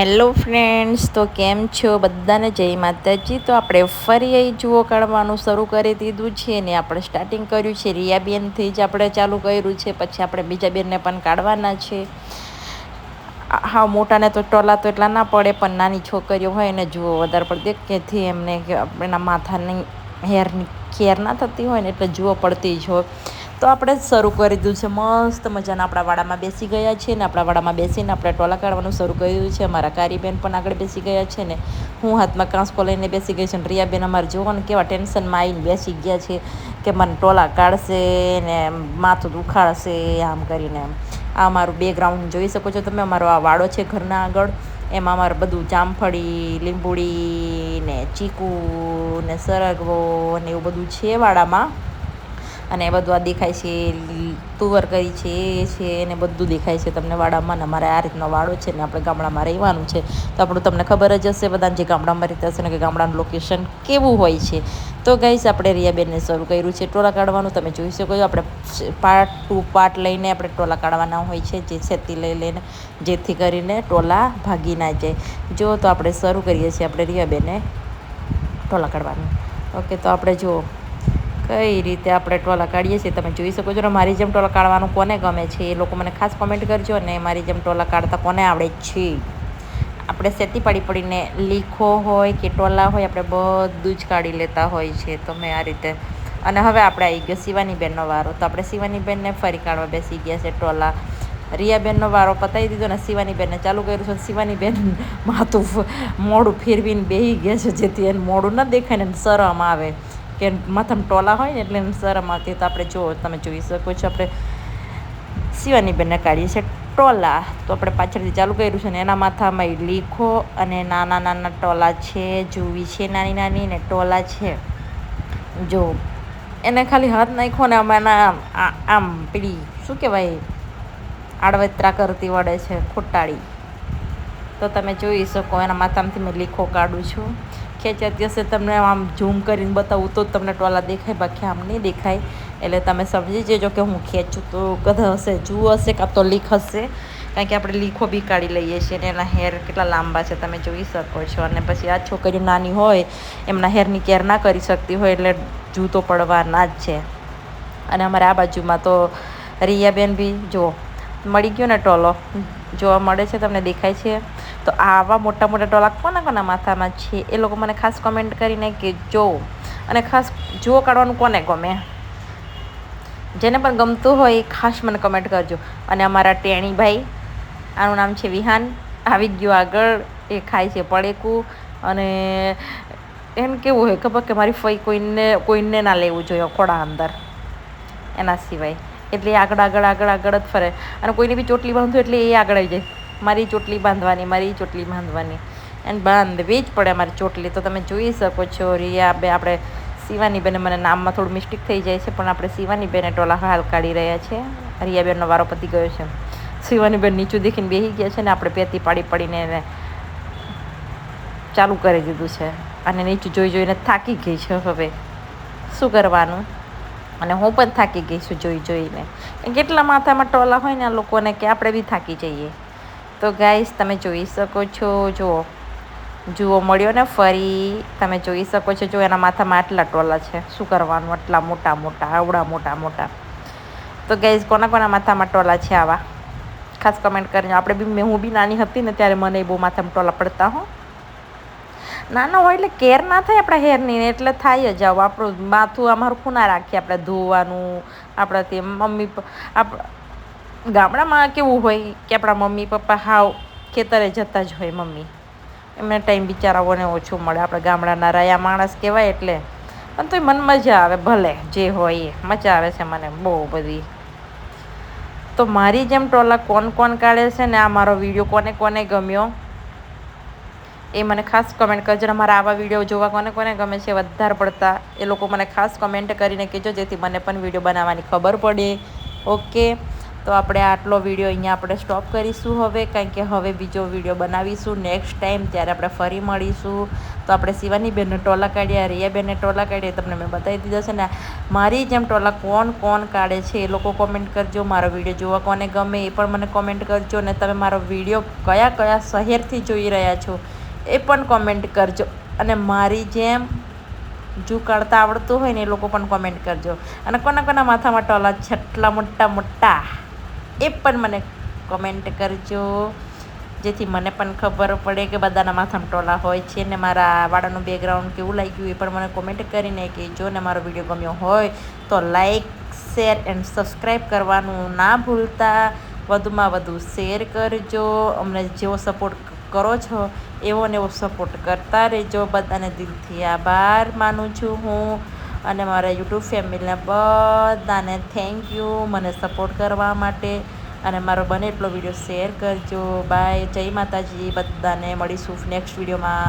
Hello friends, તો કેમ છો બધાને? જય માતાજી. તો આપણે ફરી અહીં જુઓ કાઢવાનું શરૂ કરી દીધું છે ને આપણે સ્ટાર્ટિંગ કર્યું છે રિયાબેનથી જ આપણે ચાલુ કર્યું છે. પછી આપણે બીજા બેનને પણ કાઢવાના છે. હા, મોટાને તો ટોલા તો એટલા ના પડે, પણ નાની છોકરીઓ હોય ને જુઓ વધારે પડતી કેથી એમને એના માથાની હેરની કેર ના થતી હોય ને એટલે જુઓ પડતી જ હોય. તો આપણે શરૂ કરી દીધું છે. મસ્ત મજાના આપણા વાડામાં બેસી ગયા છે ને આપણા વાડામાં બેસીને આપણે ટોલા કાઢવાનું શરૂ કર્યું છે. અમારા કારીબેન પણ આગળ બેસી ગયા છે ને હું હાથમાં કાંસકો લઈને બેસી ગઈ છું. રિયાબેન અમારે જોવો ને કેવા ટેન્શનમાં આવીને બેસી ગયા છે કે મને ટોલા કાઢશે ને માથું દુખાડશે આમ કરીને. આ અમારું બેકગ્રાઉન્ડ જોઈ શકો છો તમે. અમારો આ વાડો છે ઘરના આગળ. એમાં અમારે બધું જામફળી, લીંબુડી ને ચીકુ ને સરગવો ને એવું બધું છે વાડામાં. અને એ બધું આ દેખાય છે, તુવર કરી છે એ છે એને બધું દેખાય છે તમને વાડામાં. ને અમારે આ રીતનો વાડો છે ને આપણે ગામડામાં રહેવાનું છે. તો આપણું તમને ખબર જ હશે બધાને જે ગામડામાં રહેતા હશે ને કે ગામડાનું લોકેશન કેવું હોય છે. તો ગાઈસ, આપણે રિયાબેનને શરૂ કર્યું છે ટોલા કાઢવાનું. તમે જોઈ શકો છો આપણે પાર્ટ ટુ પાર્ટ લઈને આપણે ટોલા કાઢવાના હોય છે, જે છેતી લઈને, જેથી કરીને ટોલા ભાગી ના જાય. જો તો આપણે શરૂ કરીએ છીએ આપણે રિયાબેને ટોલા કાઢવાનું. ઓકે, તો આપણે જુઓ કઈ રીતે આપણે ટોલા કાઢીએ છીએ તમે જોઈ શકો છો. મારી જેમ ટોલા કાઢવાનું કોને ગમે છે એ લોકો મને ખાસ કોમેન્ટ કરજો. અને મારી જેમ ટોલા કાઢતા કોને આવડે છે. આપણે સેતી પાડી પડીને લીખો હોય કે ટોલા હોય આપણે બધું જ કાઢી લેતા હોય છે. તો મેં આ રીતે. અને હવે આપણે આવી ગયો શિવાની બેનનો વારો. તો આપણે શિવાની બેનને ફરી કાઢવા બેસી ગયા છે ટોલા. રિયાબેનનો વારો પતાવી દીધો ને શિવાની બેનને ચાલુ કર્યું છે. શિવાની બેન માથું મોઢું ફેરવીને બેસી ગયા છે, જેથી એને મોઢું ન દેખાય ને શરમ આવે કે માથામાં ટોલા હોય ને એટલે એને શરમ આવતી. તો આપણે જુઓ, તમે જોઈ શકો છો આપણે શિવાની બેનને કાઢીએ છીએ ટોલા. તો આપણે પાછળથી ચાલુ કર્યું છે ને એના માથામાં લીખો અને નાના નાના ટોલા છે, જુવી છે નાની નાની ને ટોલા છે. જો એને ખાલી હાથ નાખ્યો ને આમાં આમ પેલી શું કહેવાય આડવતરા કરતી વળે છે ખોટાડી. તો તમે જોઈ શકો એના માથામાંથી મેં લીખો કાઢું છું. ખેંચાતી હશે તમને આમ ઝૂમ કરીને બતાવું તો તમને ટોલા દેખાય, બાકી આમ નહીં દેખાય. એટલે તમે સમજી જજો કે હું ખેંચું તો કદા હશે, જૂ હશે કાં તો લીખ હશે. કારણ કે આપણે લીખો બી કાઢી લઈએ છીએ અને એના હેર કેટલા લાંબા છે તમે જોઈ શકો છો. અને પછી આ છોકરી નાની હોય એમના હેરની કેર ના કરી શકતી હોય એટલે જૂ તો પડવાના જ છે. અને અમારે આ બાજુમાં તો રિયાબેન બી જો મળી ગયો ને ટોલો જોવા મળે છે, તમને દેખાય છે. તો આવા મોટા મોટા ટોલા કોના કોના માથામાં છે એ લોકો મને ખાસ કમેન્ટ કરીને કે જો. અને ખાસ જુઓ કાઢવાનું કોને ગમે, જેને પણ ગમતું હોય એ ખાસ મને કમેન્ટ કરજો. અને અમારા ટેણીભાઈ, આનું નામ છે વિહાન, આવી ગયો આગળ. એ ખાય છે પડેકું. અને એને કેવું હોય ખબર કે મારી ફઈ કોઈને ના લેવું જોઈએ ખોડા અંદર એના સિવાય. એટલે આગળ આગળ આગળ આગળ જ ફરે. અને કોઈને બી ચોટલી બાંધો એટલે એ આગળ આવી જાય. મારી ચોટલી બાંધવાની, મારી ચોટલી બાંધવાની. એને બાંધવી જ પડે મારી ચોટલી. તો તમે જોઈ શકો છો રિયા બે આપણે શિવાની બેને, મને નામમાં થોડું મિસ્ટેક થઈ જાય છે પણ આપણે શિવાની બેને ટોલા હાલ કાઢી રહ્યા છે. રિયાબેનનો વારો પતી ગયો છે. શિવાની બેન નીચું દેખીને બેસી ગયા છે ને આપણે પેતી પાડી પડીને એને ચાલુ કરી દીધું છે. અને નીચું જોઈ જોઈને થાકી ગઈ છે. હવે શું કરવાનું? અને હું પણ થાકી ગઈ છું જોઈ જોઈને. કેટલા માથામાં ટોલા હોય ને આ લોકોને કે આપણે બી થાકી જઈએ. તો ગાઈસ, તમે જોઈ શકો છો. જુઓ મળ્યો ને ફરી. તમે જોઈ શકો છો. જો એના માથામાં આટલા ટોલા છે. શું કરવાનું? આટલા મોટા મોટા, આવડા મોટા મોટા. તો ગાઈસ, કોના કોના માથામાં ટોલા છે આવા ખાસ કમેન્ટ કરીને. આપણે બી હું બી નાની હતી ને ત્યારે મને બહુ માથામાં ટોલા પડતા હો. નાના હોય એટલે કેર ના થાય આપણા હેરની, એટલે થાય જ આવું. આપણું માથું અમારું ખૂના રાખીએ આપણે ધોવાનું. આપણાથી મમ્મી ગામડામાં કેવું હોય કે આપણા મમ્મી પપ્પા હાવ ખેતરે જતા જ હોય. મમ્મી એમને ટાઈમ બિચારાઓને ઓછું મળે. આપણે ગામડાના રહ્યા માણસ કહેવાય એટલે. પણ તોય મને મજા આવે, ભલે જે હોય એ મજા આવે છે મને બહુ બધી. તો મારી જેમ ટોલા કોણ કોણ કાઢે છે ને આ મારો વિડીયો કોને કોને ગમ્યો એ મને ખાસ કમેન્ટ કરજો. મારા આવા વિડીયો જોવા કોને કોને ગમે છે વધારે પડતા એ લોકો મને ખાસ કમેન્ટ કરીને કહેજો, જેથી મને પણ વિડીયો બનાવવાની ખબર પડે. ઓકે, તો આપણે આટલો વિડીયો અહીંયા આપણે સ્ટોપ કરીશું હવે, કારણ કે હવે બીજો વિડીયો બનાવીશું નેક્સ્ટ ટાઈમ, ત્યારે આપણે ફરી મળીશું. તો આપણે શિવાની બેનને ટોલા કાઢ્યા, રિયાબેનને ટોલા કાઢ્યા, તમને મેં બતાવી દીધા છે ને. મારી જેમ ટોલા કોણ કોણ કાઢે છે એ લોકો કોમેન્ટ કરજો. મારો વિડીયો જોવા કોને ગમે એ પણ મને કોમેન્ટ કરજો. અને તમે મારો વિડીયો કયા કયા શહેરથી જોઈ રહ્યા છો એ પણ કોમેન્ટ કરજો. અને મારી જેમ જો કાઢતા આવડતું હોય ને એ લોકો પણ કોમેન્ટ કરજો. અને કોના કોના માથામાં ટોલા છટલા મોટા મોટા એ પણ મને કોમેન્ટ કરજો, જેથી મને પણ ખબર પડે કે બધાના માથામાં ટોલા હોય છે. ને મારા વાળાનું બેકગ્રાઉન્ડ કેવું લાગ્યું એ પણ મને કોમેન્ટ કરીને કહેજો. ને મારો વિડીયો ગમ્યો હોય તો લાઈક, શેર એન્ડ સબસ્ક્રાઈબ કરવાનું ના ભૂલતા. વધુમાં વધુ શેર કરજો. અમને જેવો સપોર્ટ કરો છો એવો ને એવો સપોર્ટ કરતા રહેજો. બધાને દિલથી આભાર માનું છું હું. અને મારા યુટ્યુબ ફેમિલીને બધાને થેન્ક યુ મને સપોર્ટ કરવા માટે. અને મારો બને એટલો વિડીયો શેર કરજો. બાય, જય માતાજી. બધાને મળીશું નેક્સ્ટ વિડીયોમાં.